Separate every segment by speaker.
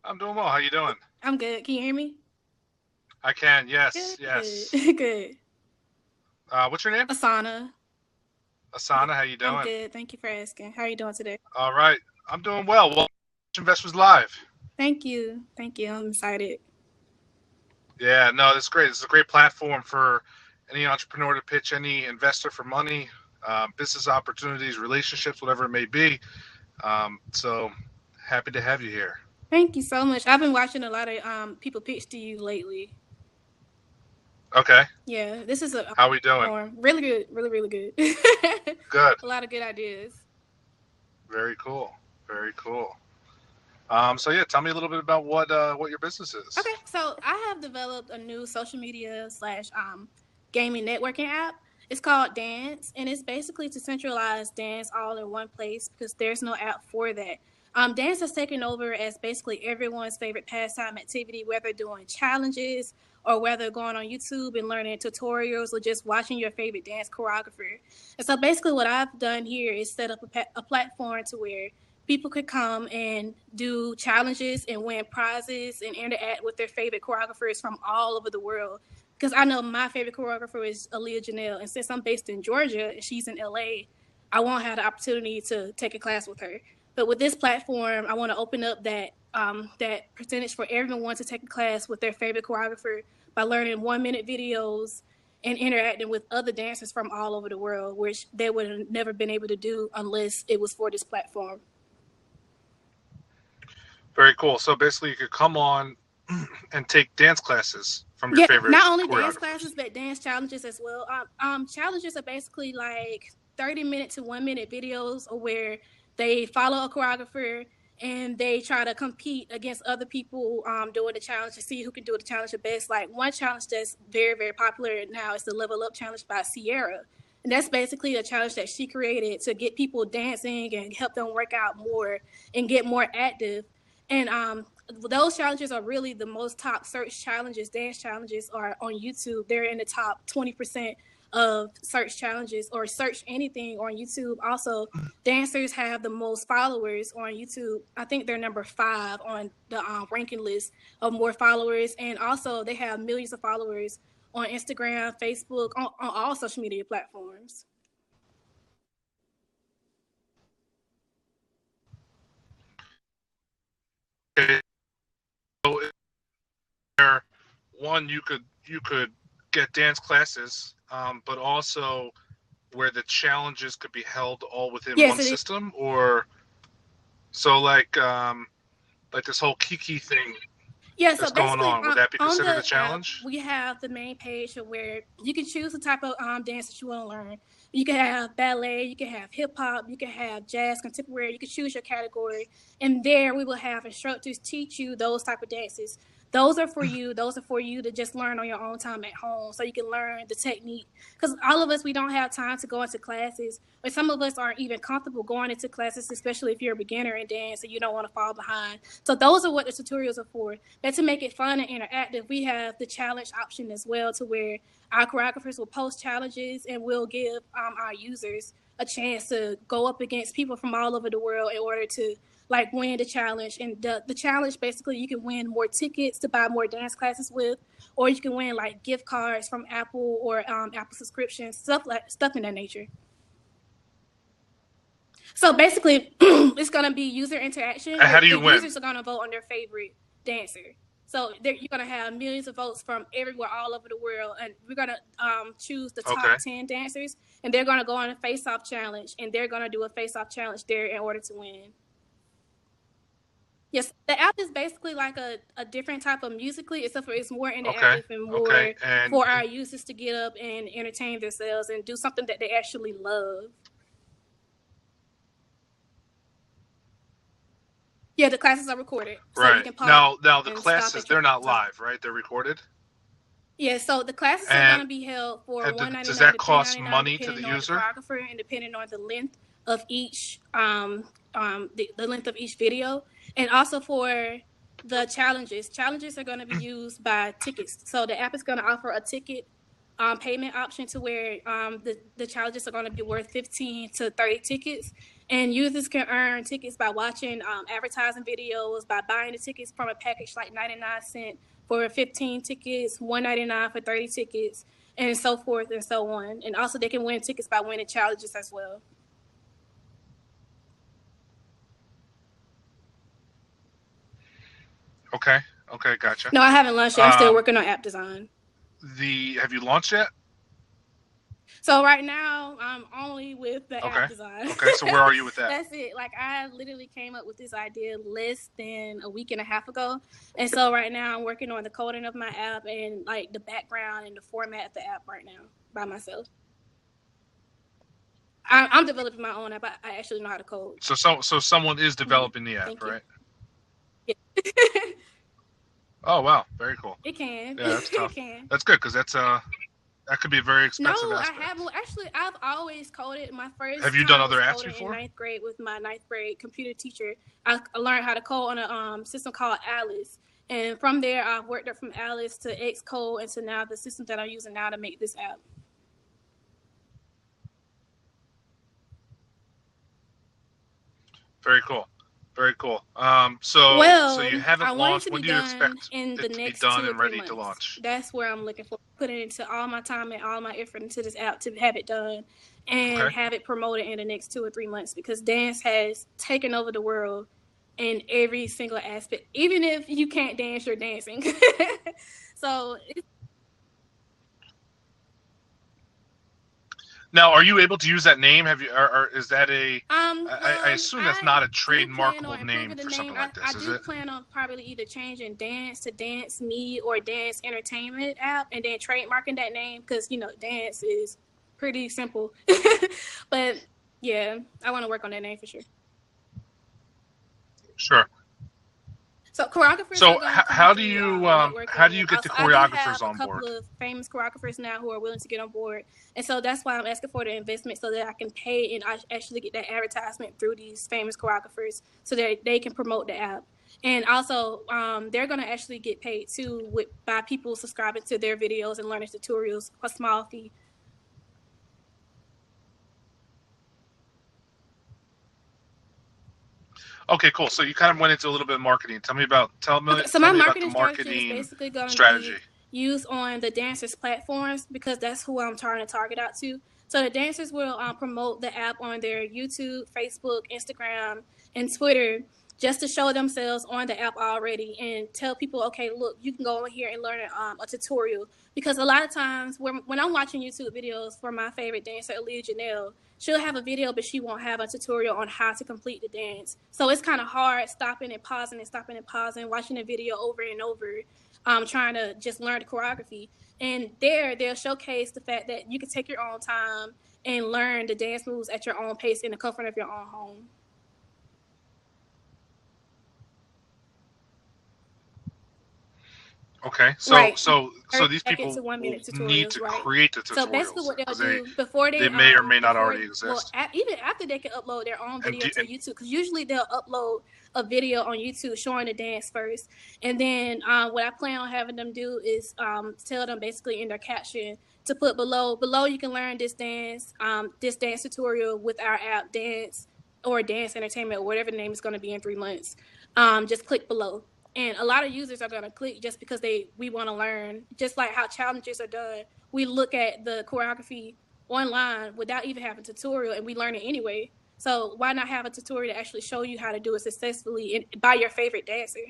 Speaker 1: I'm doing well. How you doing?
Speaker 2: I'm good. Can you hear me?
Speaker 1: I can. Yes,
Speaker 2: Good,
Speaker 1: yes.
Speaker 2: good, good.
Speaker 1: What's your name?
Speaker 2: Asana.
Speaker 1: Asana. How you
Speaker 2: I'm
Speaker 1: doing?
Speaker 2: good. Thank you for asking. How are you doing today?
Speaker 1: All right. I'm doing well. Well, Investors Live.
Speaker 2: Thank you. Thank you. I'm excited.
Speaker 1: Yeah, no, that's great. It's a great platform for any entrepreneur to pitch any investor for money, business opportunities, relationships, whatever it may be. So happy to have you here.
Speaker 2: Thank you so much. I've been watching a lot of people pitch to you lately.
Speaker 1: Okay.
Speaker 2: Yeah, this is a
Speaker 1: How we doing?
Speaker 2: platform. Really good. Really, really good.
Speaker 1: Good.
Speaker 2: A lot of good ideas.
Speaker 1: Very cool. Very cool. So yeah, tell me a little bit about what your business is.
Speaker 2: Okay, so I have developed a new social media slash gaming networking app. It's called Dance, and it's basically to centralize dance all in one place because there's no app for that. Dance has taken over as basically everyone's favorite pastime activity, whether doing challenges or whether going on YouTube and learning tutorials or just watching your favorite dance choreographer. And so basically, what I've done here is set up a platform to where people could come and do challenges and win prizes and interact with their favorite choreographers from all over the world. Because I know my favorite choreographer is Aaliyah Janelle, and since I'm based in Georgia and she's in LA, I won't have the opportunity to take a class with her. But with this platform, I want to open up that percentage for everyone to take a class with their favorite choreographer by learning 1 minute videos and interacting with other dancers from all over the world, which they would have never been able to do unless it was for this platform.
Speaker 1: Very cool. So basically, you could come on and take dance classes from your
Speaker 2: Yeah,
Speaker 1: favorite
Speaker 2: not only dance
Speaker 1: choreographers.
Speaker 2: classes, but dance challenges as well. Challenges are basically like 30 minute to 1 minute videos where they follow a choreographer and they try to compete against other people doing the challenge to see who can do the challenge the best. Like one challenge that's very, very popular now is the Level Up Challenge by Sierra. And that's basically a challenge that she created to get people dancing and help them work out more and get more active. And those challenges are really the most top search challenges. Dance challenges are on YouTube. They're in the top 20% of search challenges or search anything on YouTube. Also, dancers have the most followers on YouTube. I think they're number 5 on the ranking list of more followers. And also, they have millions of followers on Instagram, Facebook, on all social media platforms.
Speaker 1: Okay, so is there one you could get dance classes, but also where the challenges could be held all within
Speaker 2: Yes,
Speaker 1: one
Speaker 2: it is.
Speaker 1: system, or so like this whole Kiki thing
Speaker 2: Yeah, so
Speaker 1: that's going
Speaker 2: basically,
Speaker 1: on. Would that be
Speaker 2: on
Speaker 1: considered a
Speaker 2: the app,
Speaker 1: challenge?
Speaker 2: we have the main page where you can choose the type of dance that you want to learn. You can have ballet, you can have hip hop, you can have jazz, contemporary. You can choose your category, and there we will have instructors teach you those type of dances. Those are for you. Those are for you to just learn on your own time at home, so you can learn the technique. Because all of us, we don't have time to go into classes, or some of us aren't even comfortable going into classes, especially if you're a beginner in dance and you don't want to fall behind. So those are what the tutorials are for. But to make it fun and interactive, we have the challenge option as well, to where our choreographers will post challenges and we'll give our users a chance to go up against people from all over the world in order to like win the challenge. And the challenge basically, you can win more tickets to buy more dance classes with, or you can win like gift cards from Apple or Apple subscriptions, stuff in that nature. So basically, it's gonna be user interaction
Speaker 1: And
Speaker 2: where
Speaker 1: how do
Speaker 2: the
Speaker 1: you win?
Speaker 2: users are gonna vote on their favorite dancer. So you're gonna have millions of votes from everywhere, all over the world, and we're gonna choose the top
Speaker 1: Okay.
Speaker 2: 10 dancers, and they're gonna go on a face-off challenge, and they're gonna do a face-off challenge there in order to win. Yes, the app is basically like a different type of musically, except for it's more
Speaker 1: Okay.
Speaker 2: interactive and
Speaker 1: Okay.
Speaker 2: more
Speaker 1: And
Speaker 2: for our users to get up and entertain themselves and do something that they actually love. Yeah, the classes are recorded, so you
Speaker 1: right
Speaker 2: can pause
Speaker 1: now the
Speaker 2: and stop
Speaker 1: classes
Speaker 2: at
Speaker 1: they're not
Speaker 2: your time.
Speaker 1: live, right? They're recorded.
Speaker 2: Yeah, so the classes are
Speaker 1: And
Speaker 2: going to be held for
Speaker 1: and
Speaker 2: one ninety
Speaker 1: does
Speaker 2: nine
Speaker 1: that
Speaker 2: to three
Speaker 1: cost
Speaker 2: ninety nine,
Speaker 1: money to the
Speaker 2: depending on the
Speaker 1: user?
Speaker 2: choreographer and depending on the length of each the length of each video, and also for the challenges. Challenges are going to be used by tickets, so the app is going to offer a ticket payment option to where the challenges are going to be worth 15 to 30 tickets, And users can earn tickets by watching advertising videos, by buying the tickets from a package like 99 cents for 15 tickets, 199 for 30 tickets, and so forth and so on. And also they can win tickets by winning challenges as well.
Speaker 1: Okay. Okay. Gotcha.
Speaker 2: No, I haven't launched yet. I'm still working on app design.
Speaker 1: Have you launched yet?
Speaker 2: So right now, I'm only with the
Speaker 1: Okay.
Speaker 2: app design.
Speaker 1: Okay. So where are you with that?
Speaker 2: That's it. Like I literally came up with this idea less than a week and a half ago, and so right now I'm working on the coding of my app and like the background and the format of the app right now by myself. I'm developing my own app. I actually know how to code.
Speaker 1: So someone is developing the app,
Speaker 2: Thank
Speaker 1: right?
Speaker 2: you.
Speaker 1: Oh wow, very cool.
Speaker 2: It can.
Speaker 1: Yeah, that's tough.
Speaker 2: It can.
Speaker 1: That's good because that could be a very
Speaker 2: No,
Speaker 1: expensive
Speaker 2: I
Speaker 1: aspect.
Speaker 2: haven't. Actually, I've always coded. My first
Speaker 1: Have you
Speaker 2: time
Speaker 1: done other
Speaker 2: was
Speaker 1: apps
Speaker 2: coding
Speaker 1: before?
Speaker 2: in ninth grade with my ninth grade computer teacher. I learned how to code on a system called Alice, and from there I've worked up from Alice to Xcode and to now the system that I'm using now to make this app.
Speaker 1: Very cool. Very cool. So you
Speaker 2: I
Speaker 1: haven't
Speaker 2: want it
Speaker 1: launched.
Speaker 2: to be
Speaker 1: When do you
Speaker 2: done
Speaker 1: expect
Speaker 2: in the
Speaker 1: it to be
Speaker 2: next
Speaker 1: done
Speaker 2: 2 or
Speaker 1: and
Speaker 2: 3
Speaker 1: ready to
Speaker 2: months.
Speaker 1: launch?
Speaker 2: That's where I'm looking for. Putting into all my time and all my effort into this app to have it done and
Speaker 1: Okay.
Speaker 2: have it promoted in the next 2 or 3 months because dance has taken over the world in every single aspect. Even if you can't dance, you're dancing. So
Speaker 1: Now, are you able to use that name? Have you? Or is that a? I
Speaker 2: well,
Speaker 1: assume that's
Speaker 2: I
Speaker 1: not a
Speaker 2: do plan on
Speaker 1: trademarkable name
Speaker 2: improving the
Speaker 1: for
Speaker 2: name.
Speaker 1: something like
Speaker 2: I
Speaker 1: this, is
Speaker 2: do
Speaker 1: it?
Speaker 2: plan on probably either changing dance to dance me or dance entertainment app and then trademarking that name because dance is pretty simple. But yeah, I want to work on that name for sure.
Speaker 1: Sure.
Speaker 2: So choreographers
Speaker 1: So
Speaker 2: are going to come through
Speaker 1: how do
Speaker 2: networking,
Speaker 1: you
Speaker 2: and
Speaker 1: get the
Speaker 2: also I do
Speaker 1: choreographers
Speaker 2: have a
Speaker 1: on
Speaker 2: couple
Speaker 1: board?
Speaker 2: of famous choreographers now who are willing to get on board, and so that's why I'm asking for the investment so that I can pay and I actually get that advertisement through these famous choreographers so that they can promote the app. And also, they're going to actually get paid too by people subscribing to their videos and learning tutorials for a small fee.
Speaker 1: Okay, cool. So you kind of went into a little bit of marketing.
Speaker 2: Okay, so
Speaker 1: Tell
Speaker 2: my
Speaker 1: me about the
Speaker 2: marketing strategy is
Speaker 1: marketing
Speaker 2: basically going to
Speaker 1: strategy.
Speaker 2: be used on the dancers' platforms because that's who I'm trying to target out to. So the dancers will promote the app on their YouTube, Facebook, Instagram, and Twitter just to show themselves on the app already and tell people, okay, look, you can go in here and learn a tutorial. Because a lot of times when I'm watching YouTube videos for my favorite dancer, Aaliyah Janelle, she'll have a video, but she won't have a tutorial on how to complete the dance. So it's kind of hard stopping and pausing and stopping and pausing, watching the video over and over, trying to just learn the choreography. And there, they'll showcase the fact that you can take your own time and learn the dance moves at your own pace in the comfort of your own home.
Speaker 1: Okay, so
Speaker 2: Right.
Speaker 1: so so
Speaker 2: 30
Speaker 1: these
Speaker 2: second
Speaker 1: people
Speaker 2: to 1 minute
Speaker 1: will need
Speaker 2: tutorials,
Speaker 1: to
Speaker 2: right?
Speaker 1: create the
Speaker 2: So basically
Speaker 1: tutorials
Speaker 2: what they'll
Speaker 1: because
Speaker 2: do before
Speaker 1: they may or may not already exist.
Speaker 2: even after they can upload their own
Speaker 1: And,
Speaker 2: video to YouTube, because usually they'll upload a video on YouTube showing the dance first. And then what I plan on having them do is tell them basically in their caption to put below you can learn this dance tutorial with our app Dance or Dance Entertainment or whatever the name is going to be in 3 months. Just click below. And a lot of users are going to click just because we want to learn. Just like how challenges are done, we look at the choreography online without even having a tutorial, and we learn it anyway. So why not have a tutorial to actually show you how to do it successfully by your favorite dancer?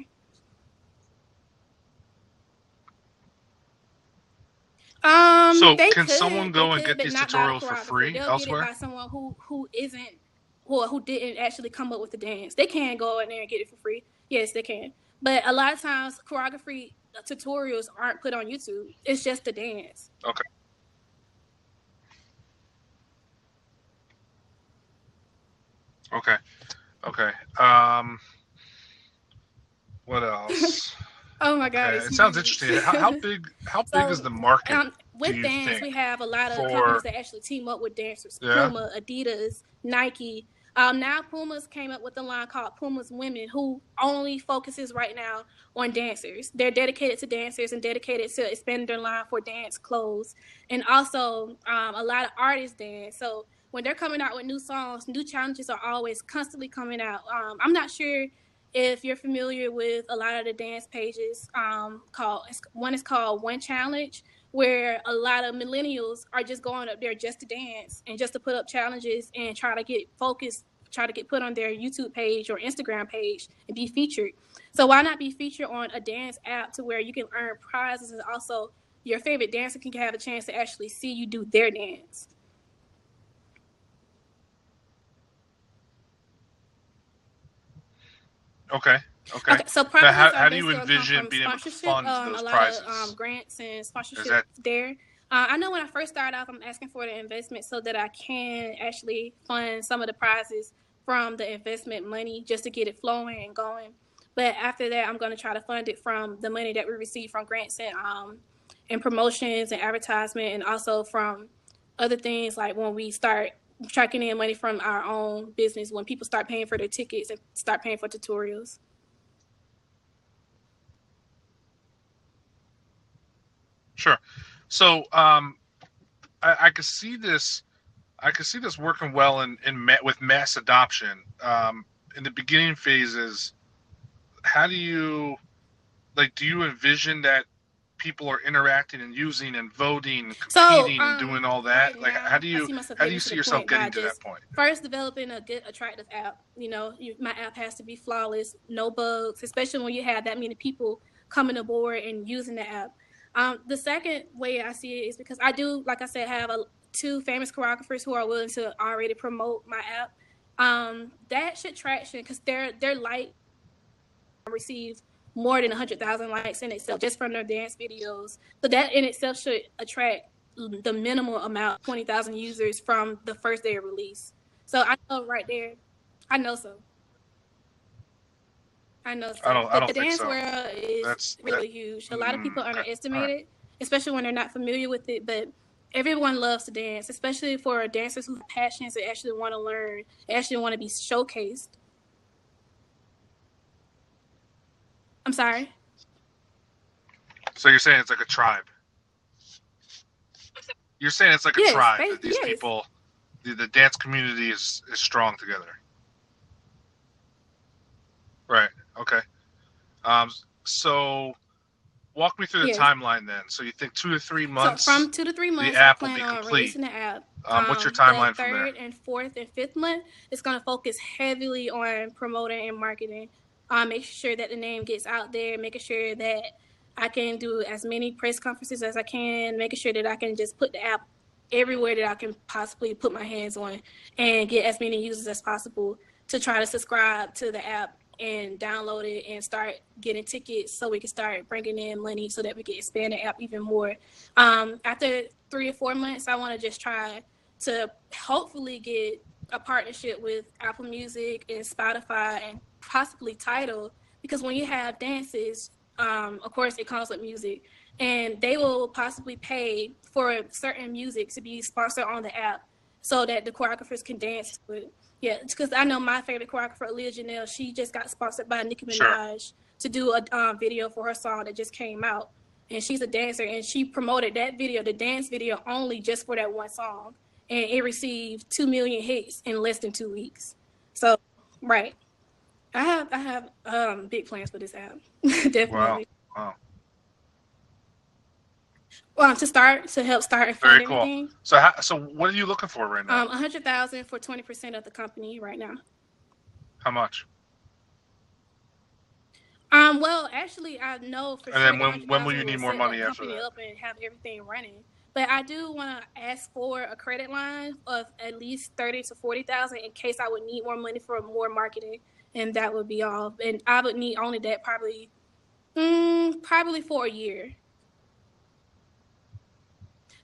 Speaker 1: so
Speaker 2: They
Speaker 1: can someone
Speaker 2: could,
Speaker 1: go and get
Speaker 2: but
Speaker 1: these
Speaker 2: not by the
Speaker 1: tutorials for
Speaker 2: choreographer.
Speaker 1: free
Speaker 2: They'll get it
Speaker 1: elsewhere?
Speaker 2: by someone who isn't who didn't actually come up with the dance. They can go in there and get it for free. Yes, they can. But a lot of times, choreography tutorials aren't put on YouTube. It's just the dance.
Speaker 1: Okay. Okay. Okay. What else?
Speaker 2: Oh my God,
Speaker 1: Okay,
Speaker 2: it's
Speaker 1: it sounds
Speaker 2: huge.
Speaker 1: interesting. How big is
Speaker 2: So
Speaker 1: the market? Do
Speaker 2: with
Speaker 1: you
Speaker 2: dance,
Speaker 1: think
Speaker 2: we have a lot of companies
Speaker 1: for?
Speaker 2: that actually team up with dancers.
Speaker 1: Yeah.
Speaker 2: Puma, Adidas, Nike. Now Puma's came up with a line called Puma's Women, who only focuses right now on dancers. They're dedicated to dancers and dedicated to expanding their line for dance clothes. And also, a lot of artists dance. So when they're coming out with new songs, new challenges are always constantly coming out. I'm not sure if you're familiar with a lot of the dance pages. One is called One Challenge, where a lot of millennials are just going up there just to dance and just to put up challenges and try to get focused, try to get put on their YouTube page or Instagram page and be featured. So why not be featured on a dance app to where you can earn prizes, and also your favorite dancer can have a chance to actually see you do their dance.
Speaker 1: Okay. Okay.
Speaker 2: Okay, so
Speaker 1: Now,
Speaker 2: prizes are
Speaker 1: how do you
Speaker 2: basically going to come
Speaker 1: envision
Speaker 2: from
Speaker 1: being able to
Speaker 2: sponsorship.
Speaker 1: fund those
Speaker 2: A lot of
Speaker 1: prizes?
Speaker 2: grants and
Speaker 1: Is
Speaker 2: sponsorship
Speaker 1: that
Speaker 2: there. I know when I first started off, I'm asking for the investment so that I can actually fund some of the prizes from the investment money just to get it flowing and going. But after that, I'm going to try to fund it from the money that we receive from grants and promotions and advertisement, and also from other things like when we start tracking in money from our own business, when people start paying for their tickets and start paying for tutorials.
Speaker 1: sure? So, I could see this. I could see this working well with mass adoption. In the beginning phases, how do you like? Do you envision that people are interacting and using and voting,
Speaker 2: So,
Speaker 1: competing, and doing all that?
Speaker 2: right
Speaker 1: Like,
Speaker 2: now, I see myself
Speaker 1: how do
Speaker 2: getting
Speaker 1: you
Speaker 2: to
Speaker 1: see
Speaker 2: the
Speaker 1: yourself
Speaker 2: point by
Speaker 1: getting to that
Speaker 2: just
Speaker 1: point?
Speaker 2: first developing a good, attractive app. My app has to be flawless, no bugs, especially when you have that many people coming aboard and using the app. The second way I see it is because I do, like I said, have two famous choreographers who are willing to already promote my app. That should traction because their like receive more than 100,000 likes in itself just from their dance videos. So that in itself should attract the minimal amount, 20,000 users from the first day of release. So I know right there, I know so. I know so.
Speaker 1: I
Speaker 2: The
Speaker 1: don't think
Speaker 2: dance
Speaker 1: so.
Speaker 2: world is
Speaker 1: That's that.
Speaker 2: really huge. A lot of people
Speaker 1: Okay. All
Speaker 2: underestimate
Speaker 1: right.
Speaker 2: it, especially when they're not familiar with it. But everyone loves to dance, especially for dancers who have passions and actually want to learn, actually want to be showcased. I'm sorry.
Speaker 1: So you're saying it's like a tribe. You're saying it's like a
Speaker 2: Yes,
Speaker 1: tribe that these
Speaker 2: yes.
Speaker 1: people, the dance community is strong together. Right. Okay. Um. So walk me through the
Speaker 2: Yes.
Speaker 1: timeline then. So you think 2 to 3 months,
Speaker 2: So from 2 to 3 months,
Speaker 1: the
Speaker 2: I
Speaker 1: app will
Speaker 2: plan
Speaker 1: be
Speaker 2: on
Speaker 1: complete.
Speaker 2: releasing the app.
Speaker 1: What's your
Speaker 2: The
Speaker 1: timeline from there?
Speaker 2: third and fourth and fifth month is going to focus heavily on promoting and marketing. Making sure that the name gets out there, making sure that I can do as many press conferences as I can, making sure that I can just put the app everywhere that I can possibly put my hands on and get as many users as possible to try to subscribe to the app and download it and start getting tickets so we can start bringing in money so that we can expand the app even more. After 3 or 4 months, I want to just try to hopefully get a partnership with Apple Music and Spotify and possibly Tidal, because when you have dances, of course, it comes with music, and they will possibly pay for certain music to be sponsored on the app so that the choreographers can dance to it. Yeah, because I know my favorite choreographer, Leah Janelle, she just got sponsored by Nicki
Speaker 1: Sure.
Speaker 2: Minaj to do a video for her song that just came out. And she's a dancer, and she promoted that video, the dance video, only just for that one song. And it received 2 million hits in less than 2 weeks. So, right. I have big plans for this app.
Speaker 1: Wow.
Speaker 2: Definitely.
Speaker 1: Wow.
Speaker 2: To help start and
Speaker 1: Very
Speaker 2: fund
Speaker 1: cool.
Speaker 2: everything.
Speaker 1: So what are you looking for right now?
Speaker 2: 100,000 for 20% of the company right now.
Speaker 1: How much?
Speaker 2: Well, actually, I know for
Speaker 1: And
Speaker 2: sure
Speaker 1: then
Speaker 2: the hundred
Speaker 1: when will
Speaker 2: thousand
Speaker 1: you
Speaker 2: will
Speaker 1: need more
Speaker 2: set the
Speaker 1: money after
Speaker 2: company
Speaker 1: that?
Speaker 2: up and have everything running. But I do want to ask for a credit line of at least 30 to 40,000 in case I would need more money for more marketing, and that would be all. And I would need only that probably for a year.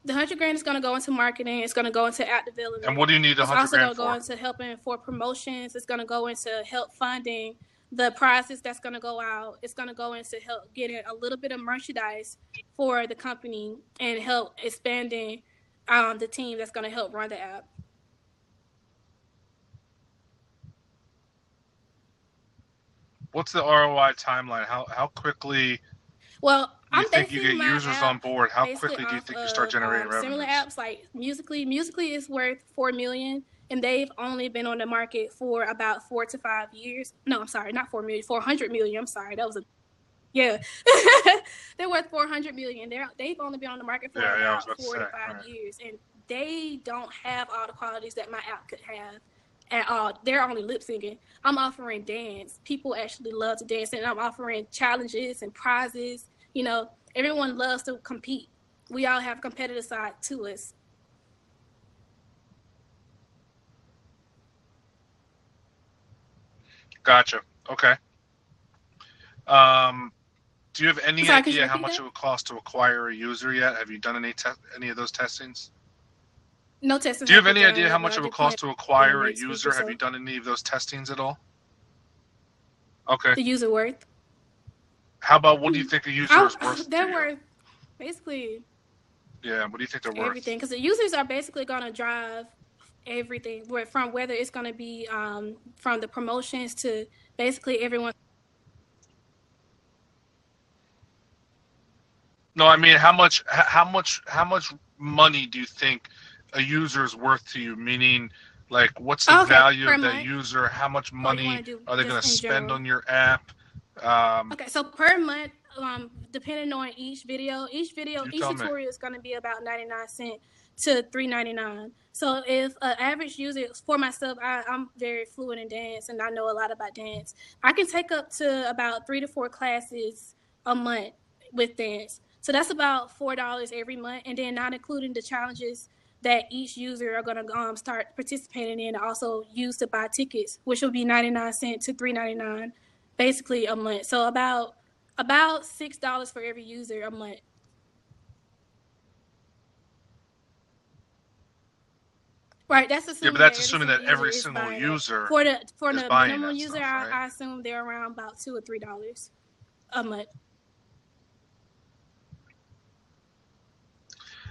Speaker 2: The 100 grand is going to go into marketing. It's going to go into app
Speaker 1: And
Speaker 2: development.
Speaker 1: what do you need a
Speaker 2: It's
Speaker 1: hundred
Speaker 2: also going
Speaker 1: grand
Speaker 2: to go
Speaker 1: for?
Speaker 2: into helping for promotions. It's going to go into help funding the prizes that's going to go out. It's going to go into help getting a little bit of merchandise for the company and help expanding the team that's going to help run the app.
Speaker 1: What's the ROI timeline? How quickly
Speaker 2: Well,
Speaker 1: you
Speaker 2: I'm
Speaker 1: think you
Speaker 2: basing
Speaker 1: get
Speaker 2: my
Speaker 1: users on
Speaker 2: app
Speaker 1: board? How
Speaker 2: basically
Speaker 1: quickly do you
Speaker 2: off
Speaker 1: think you start
Speaker 2: of
Speaker 1: generating
Speaker 2: similar
Speaker 1: revenues?
Speaker 2: apps like Musically. Musically is worth 4 million, and they've only been on the market for about 4 to 5 years. No, I'm sorry, not 4 million, 400 million. I'm sorry, that was a yeah. They're worth 400 million. They've only been on the market for
Speaker 1: Yeah, I was
Speaker 2: about
Speaker 1: about to
Speaker 2: four
Speaker 1: say.
Speaker 2: to five
Speaker 1: Right.
Speaker 2: years, and they don't have all the qualities that my app could have at all. They're only lip syncing. I'm offering dance. People actually love to dance, and I'm offering challenges and prizes. You know, everyone loves to compete. We all have a competitive side to us.
Speaker 1: Gotcha. Okay. Um, do you have any
Speaker 2: Sorry, could you
Speaker 1: idea how
Speaker 2: repeat
Speaker 1: much
Speaker 2: that?
Speaker 1: it would cost to acquire a user yet? Have you done any of those testings?
Speaker 2: No testing
Speaker 1: Do you
Speaker 2: has
Speaker 1: have
Speaker 2: been
Speaker 1: any
Speaker 2: done
Speaker 1: idea how
Speaker 2: yet, but
Speaker 1: much
Speaker 2: I
Speaker 1: it would
Speaker 2: do plan
Speaker 1: cost to
Speaker 2: in the
Speaker 1: acquire a
Speaker 2: next week or
Speaker 1: user? Have you
Speaker 2: so.
Speaker 1: done any of those testings at all? Okay.
Speaker 2: The user worth.
Speaker 1: How about what do you think a user is worth to
Speaker 2: They're
Speaker 1: you?
Speaker 2: worth basically
Speaker 1: Yeah, what do you think they're worth?
Speaker 2: everything because the users are basically going to drive everything from whether it's going to be from the promotions to basically everyone.
Speaker 1: No, I mean how much money do you think a user is worth to you? Meaning, like, what's the
Speaker 2: Okay,
Speaker 1: value
Speaker 2: per
Speaker 1: of that
Speaker 2: month,
Speaker 1: user? How much
Speaker 2: or you want
Speaker 1: money
Speaker 2: to do
Speaker 1: are they going
Speaker 2: just
Speaker 1: to
Speaker 2: in
Speaker 1: spend
Speaker 2: general?
Speaker 1: on your app?
Speaker 2: Okay, so per month, depending on each
Speaker 1: You tell me.
Speaker 2: tutorial is going to be about 99 cents to 3.99. So if an average user, for myself, I'm very fluent in dance and I know a lot about dance. I can take up to about 3 to 4 classes a month with dance. So that's about $4 every month, and then not including the challenges that each user are going to start participating in. Also use to buy tickets, which will be 99 cents to 3.99 basically a month. So about $6 for every user a month. Right, that's
Speaker 1: Yeah, but
Speaker 2: assuming that
Speaker 1: that's
Speaker 2: every
Speaker 1: assuming
Speaker 2: single
Speaker 1: that
Speaker 2: user
Speaker 1: every
Speaker 2: is
Speaker 1: single
Speaker 2: buying it.
Speaker 1: user
Speaker 2: For
Speaker 1: is
Speaker 2: the
Speaker 1: buying
Speaker 2: minimum
Speaker 1: that
Speaker 2: user,
Speaker 1: stuff, right?
Speaker 2: I assume they're around about $2 or $3 a month.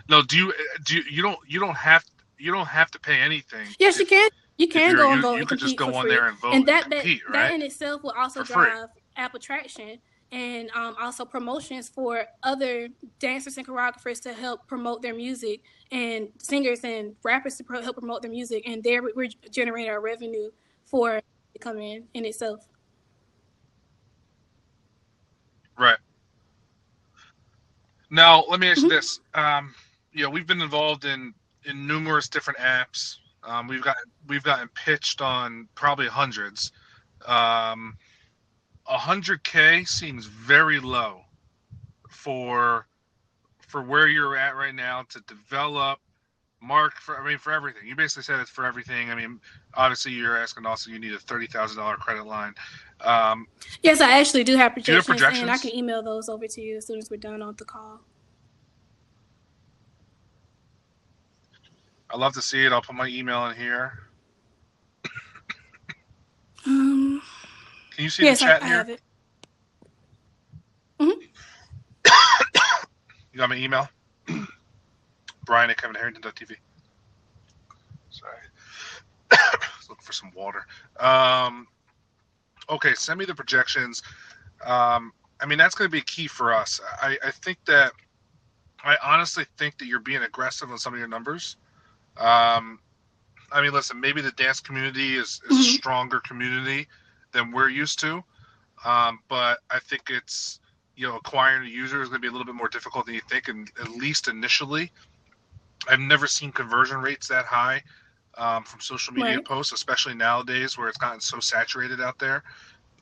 Speaker 1: No, you don't have to pay anything
Speaker 2: Yes, you can. You
Speaker 1: if
Speaker 2: can
Speaker 1: you're
Speaker 2: go and
Speaker 1: you
Speaker 2: vote
Speaker 1: you
Speaker 2: and
Speaker 1: could just
Speaker 2: compete for
Speaker 1: go on there
Speaker 2: free,
Speaker 1: and vote
Speaker 2: and
Speaker 1: and
Speaker 2: that
Speaker 1: compete,
Speaker 2: that
Speaker 1: right?
Speaker 2: in itself will also
Speaker 1: For free.
Speaker 2: drive app attraction and also promotions for other dancers and choreographers to help promote their music, and singers and rappers to help promote their music, and there we're generating our revenue for to come in itself.
Speaker 1: Right. Now, let me ask you
Speaker 2: Mm-hmm.
Speaker 1: this. We've been involved in numerous different apps. We've gotten pitched on probably hundreds. 100K seems very low for for where you're at right now to develop mark for. I mean, for everything. You basically said it's for everything. I mean, obviously you're asking also you need a $30,000 credit line. Um,
Speaker 2: Yes, I actually do have
Speaker 1: do you have
Speaker 2: projections, and I can
Speaker 1: projections?
Speaker 2: email those over to you as soon as we're done on the call.
Speaker 1: I'd love to see it. I'll put my email in here.
Speaker 2: Um,
Speaker 1: Can you see the
Speaker 2: yes,
Speaker 1: chat in
Speaker 2: I
Speaker 1: here?
Speaker 2: have it. Mm-hmm.
Speaker 1: You got my email? Brian at KevinHarrington.tv. Sorry. Looking for some water. Um, okay, send me the projections. I mean, that's going to be key for us. I honestly think that you're being aggressive on some of your numbers. Um, I mean, listen, maybe the dance community is a
Speaker 2: Mm-hmm.
Speaker 1: stronger community than we're used to. But I think it's, acquiring a user is going to be a little bit more difficult than you think, and at least initially. I've never seen conversion rates that high from social media
Speaker 2: Right.
Speaker 1: posts, especially nowadays where it's gotten so saturated out there.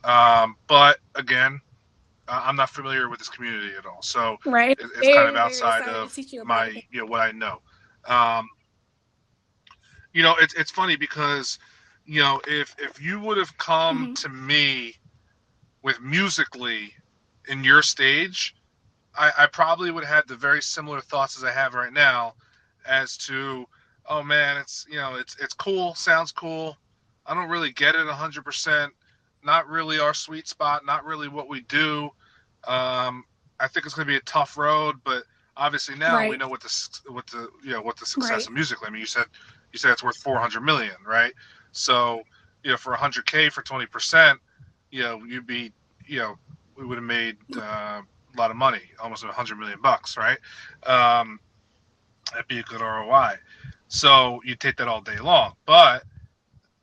Speaker 1: But again, I'm not familiar with this community at all, so
Speaker 2: Right.
Speaker 1: it's kind of
Speaker 2: Very, very
Speaker 1: outside
Speaker 2: excited to
Speaker 1: of
Speaker 2: teach you about
Speaker 1: my,
Speaker 2: it.
Speaker 1: what I know. Um, it's funny because, if you would have come
Speaker 2: Mm-hmm.
Speaker 1: to me with Musically in your stage, I probably would have had the very similar thoughts as I have right now, as to, oh man, it's cool, sounds cool. I don't really get it 100%. Not really our sweet spot. Not really what we do. I think it's going to be a tough road, but obviously now we
Speaker 2: Right.
Speaker 1: know what the success
Speaker 2: Right.
Speaker 1: of Musical. I mean, you said it's worth 400 million, right? So, for 100K for 20%, you'd be, we would have made a lot of money, almost $100 million, right? Um, that'd be a good ROI. So you take that all day long, but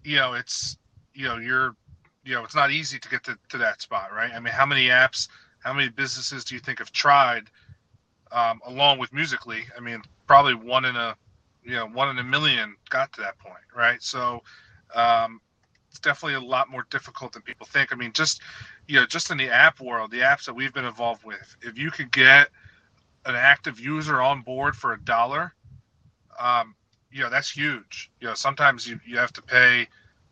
Speaker 1: it's it's not easy to get to that spot, right? I mean, how many businesses do you think have tried, along with Musically? I mean, probably one in a million got to that point, right? So um, it's definitely a lot more difficult than people think. I mean, just in the app world, the apps that we've been involved with, if you could get an active user on board for $1, um, that's huge. Sometimes you have to pay,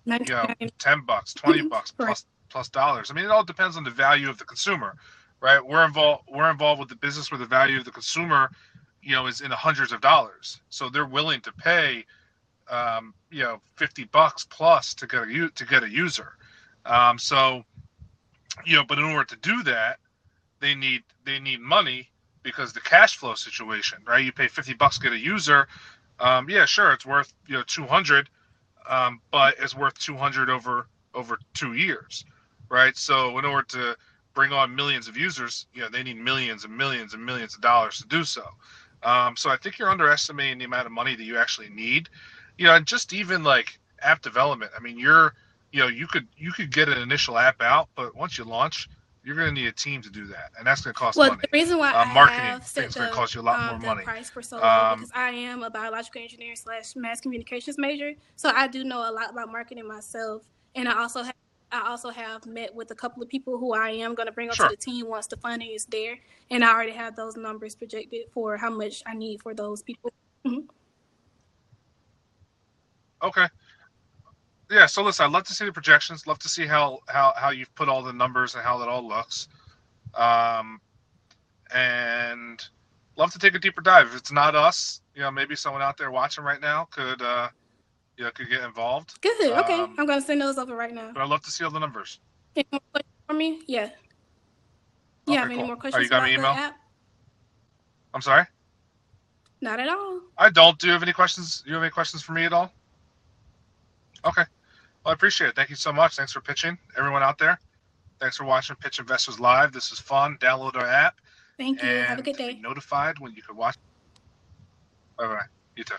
Speaker 2: 99.
Speaker 1: $10, $20
Speaker 2: Right.
Speaker 1: plus dollars. I mean, it all depends on the value of the consumer, right? We're involved with the business where the value of the consumer, is in the hundreds of dollars. So they're willing to pay, $50 plus to get a user. So but in order to do that, they need money, because the cash flow situation, right? You pay $50 to get a user. Yeah, sure, it's worth 200, but it's worth 200 over 2 years, right? So in order to bring on millions of users, they need millions and millions and millions of dollars to do so. So I think you're underestimating the amount of money that you actually need. And just even like app development. I mean, you could get an initial app out, but once you launch, you're going to need a team to do that, and that's going to cost
Speaker 2: Well,
Speaker 1: money.
Speaker 2: the reason why I
Speaker 1: Marketing,
Speaker 2: have
Speaker 1: I think,
Speaker 2: set
Speaker 1: is going to cost you a lot more
Speaker 2: the
Speaker 1: money.
Speaker 2: price for so low
Speaker 1: Um,
Speaker 2: because I am a biological engineer slash mass communications major, so I do know a lot about marketing myself, and I also have met with a couple of people who I am going to bring onto
Speaker 1: sure.
Speaker 2: the team once the funding is there, and I already have those numbers projected for how much I need for those people. Mhm.
Speaker 1: Okay. Yeah, so listen, I'd love to see the projections, love to see how you've put all the numbers and how that all looks. Um, and love to take a deeper dive. If it's not us, maybe someone out there watching right now could get involved.
Speaker 2: Good. Okay,
Speaker 1: Um,
Speaker 2: I'm going to send those over right now.
Speaker 1: but I'd love to see all the numbers.
Speaker 2: Any more questions for me? Yeah. You
Speaker 1: Okay,
Speaker 2: have any
Speaker 1: cool.
Speaker 2: more
Speaker 1: All right, you
Speaker 2: questions
Speaker 1: got my
Speaker 2: about the
Speaker 1: email?
Speaker 2: app?
Speaker 1: I'm sorry?
Speaker 2: Not at all.
Speaker 1: I don't. Do you have any questions? Do you have any questions for me at all? Okay. Well, I appreciate it. Thank you so much. Thanks for pitching, everyone out there. Thanks for watching Pitch Investors Live. This is fun. Download our app
Speaker 2: Thank you. Have a
Speaker 1: and
Speaker 2: good
Speaker 1: be
Speaker 2: day.
Speaker 1: notified when you can watch. Bye bye. You too.